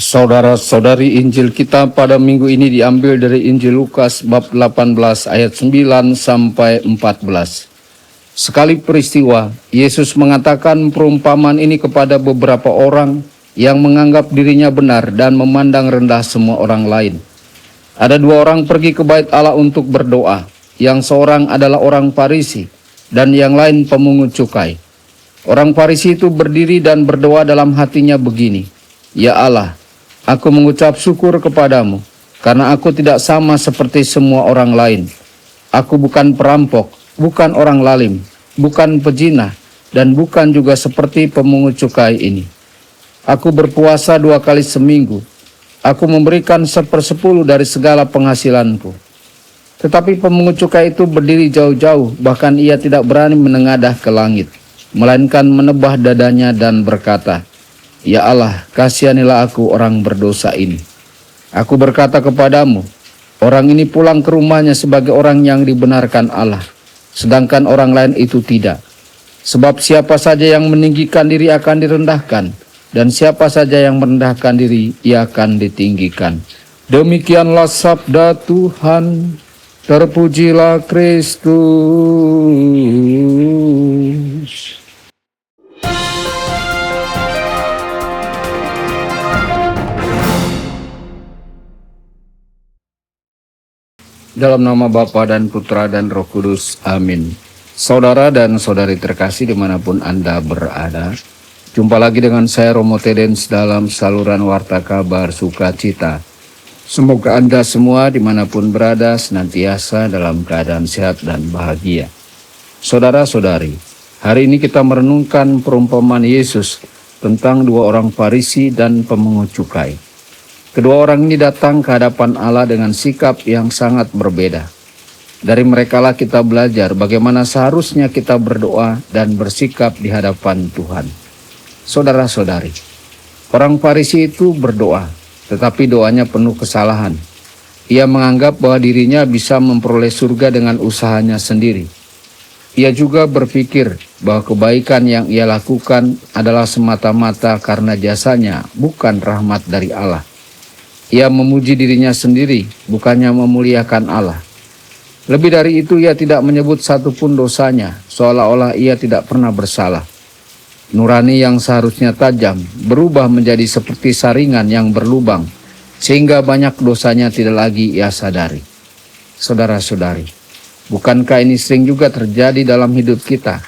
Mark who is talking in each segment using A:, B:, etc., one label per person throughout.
A: Saudara-saudari, Injil kita pada minggu ini diambil dari Injil Lukas bab 18 ayat 9 sampai 14. Sekali peristiwa, Yesus mengatakan perumpamaan ini kepada beberapa orang yang menganggap dirinya benar dan memandang rendah semua orang lain. Ada dua orang pergi ke bait Allah untuk berdoa. Yang seorang adalah orang Farisi dan yang lain pemungut cukai. Orang Farisi itu berdiri dan berdoa dalam hatinya begini, "Ya Allah, aku mengucap syukur kepadamu, karena aku tidak sama seperti semua orang lain. Aku bukan perampok, bukan orang lalim, bukan pezina, dan bukan juga seperti pemungut cukai ini. Aku berpuasa 2 kali seminggu. Aku memberikan 1/10 dari segala penghasilanku." Tetapi pemungut cukai itu berdiri jauh-jauh, bahkan ia tidak berani menengadah ke langit, melainkan menebah dadanya dan berkata, "Ya Allah, kasihanilah aku orang berdosa ini. Aku berkata kepadamu, orang ini pulang ke rumahnya sebagai orang yang dibenarkan Allah, sedangkan orang lain itu tidak. Sebab siapa saja yang meninggikan diri akan direndahkan, dan siapa saja yang merendahkan diri, ia akan ditinggikan." Demikianlah sabda Tuhan. Terpujilah Kristus. Dalam nama Bapa dan Putra dan Roh Kudus. Amin. Saudara dan saudari terkasih dimanapun Anda berada, jumpa lagi dengan saya Romo Tedens dalam saluran Warta Kabar Sukacita. Semoga Anda semua dimanapun berada senantiasa dalam keadaan sehat dan bahagia. Saudara-saudari, hari ini kita merenungkan perumpamaan Yesus tentang dua orang Farisi dan pemungut cukai. Kedua orang ini datang ke hadapan Allah dengan sikap yang sangat berbeda. Dari merekalah kita belajar bagaimana seharusnya kita berdoa dan bersikap di hadapan Tuhan. Saudara-saudari, orang Farisi itu berdoa, tetapi doanya penuh kesalahan. Ia menganggap bahwa dirinya bisa memperoleh surga dengan usahanya sendiri. Ia juga berpikir bahwa kebaikan yang ia lakukan adalah semata-mata karena jasanya, bukan rahmat dari Allah. Ia memuji dirinya sendiri, bukannya memuliakan Allah. Lebih dari itu, ia tidak menyebut satupun dosanya, seolah-olah ia tidak pernah bersalah. Nurani yang seharusnya tajam berubah menjadi seperti saringan yang berlubang, sehingga banyak dosanya tidak lagi ia sadari. Saudara-saudari, bukankah ini sering juga terjadi dalam hidup kita?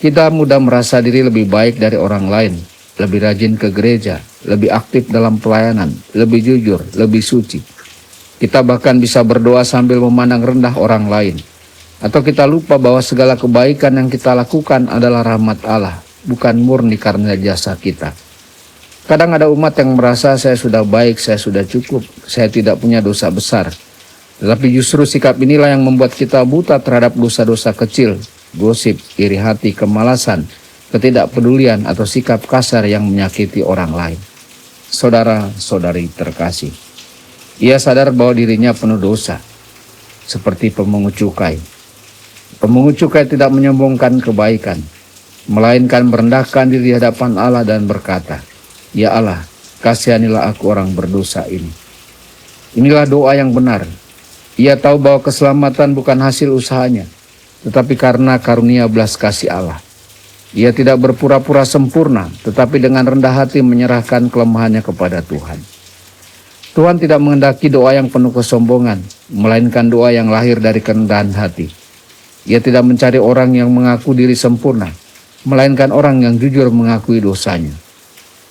A: Kita mudah merasa diri lebih baik dari orang lain, lebih rajin ke gereja, lebih aktif dalam pelayanan, lebih jujur, lebih suci. Kita bahkan bisa berdoa sambil memandang rendah orang lain. Atau kita lupa bahwa segala kebaikan yang kita lakukan adalah rahmat Allah, bukan murni karena jasa kita. Kadang ada umat yang merasa saya sudah baik, saya sudah cukup, saya tidak punya dosa besar. Tetapi justru sikap inilah yang membuat kita buta terhadap dosa-dosa kecil, gosip, iri hati, kemalasan, ketidakpedulian, atau sikap kasar yang menyakiti orang lain. Saudara-saudari terkasih, ia sadar bahwa dirinya penuh dosa, seperti pemungut cukai. Pemungut cukai tidak menyombongkan kebaikan, melainkan merendahkan diri di hadapan Allah dan berkata, "Ya Allah, kasihanilah aku orang berdosa ini." Inilah doa yang benar. Ia tahu bahwa keselamatan bukan hasil usahanya, tetapi karena karunia belas kasih Allah. Ia tidak berpura-pura sempurna, tetapi dengan rendah hati menyerahkan kelemahannya kepada Tuhan. Tuhan tidak menghendaki doa yang penuh kesombongan, melainkan doa yang lahir dari kerendahan hati. Ia tidak mencari orang yang mengaku diri sempurna, melainkan orang yang jujur mengakui dosanya.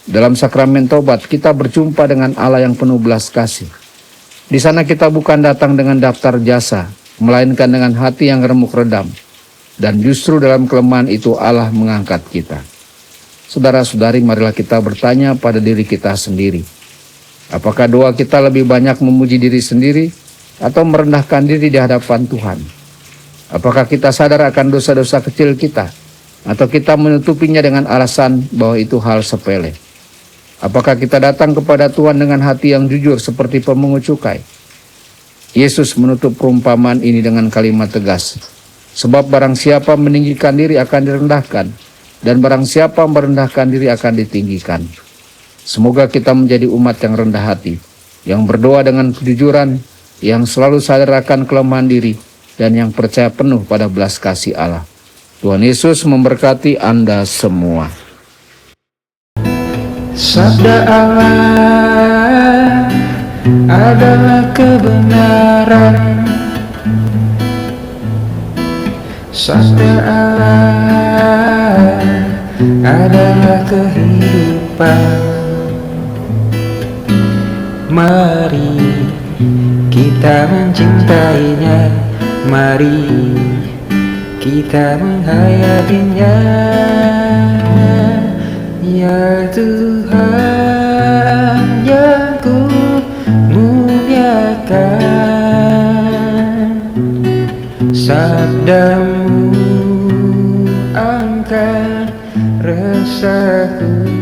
A: Dalam sakramen tobat, kita berjumpa dengan Allah yang penuh belas kasih. Di sana kita bukan datang dengan daftar jasa, melainkan dengan hati yang remuk redam. Dan justru dalam kelemahan itu Allah mengangkat kita. Saudara-saudari, marilah kita bertanya pada diri kita sendiri. Apakah doa kita lebih banyak memuji diri sendiri atau merendahkan diri di hadapan Tuhan? Apakah kita sadar akan dosa-dosa kecil kita, atau kita menutupinya dengan alasan bahwa itu hal sepele? Apakah kita datang kepada Tuhan dengan hati yang jujur seperti pemungut cukai? Yesus menutup perumpamaan ini dengan kalimat tegas. Sebab barang siapa meninggikan diri akan direndahkan, dan barang siapa merendahkan diri akan ditinggikan. Semoga kita menjadi umat yang rendah hati, yang berdoa dengan kejujuran, yang selalu sadar akan kelemahan diri, dan yang percaya penuh pada belas kasih Allah. Tuhan Yesus memberkati Anda semua.
B: Sabda Allah adalah kebenaran. Sabda Allah adalah kehidupan. Mari kita mencintainya, mari kita menghayatinya. Ya Tuhan yang ku muliakan, sabdamu angkat resahku.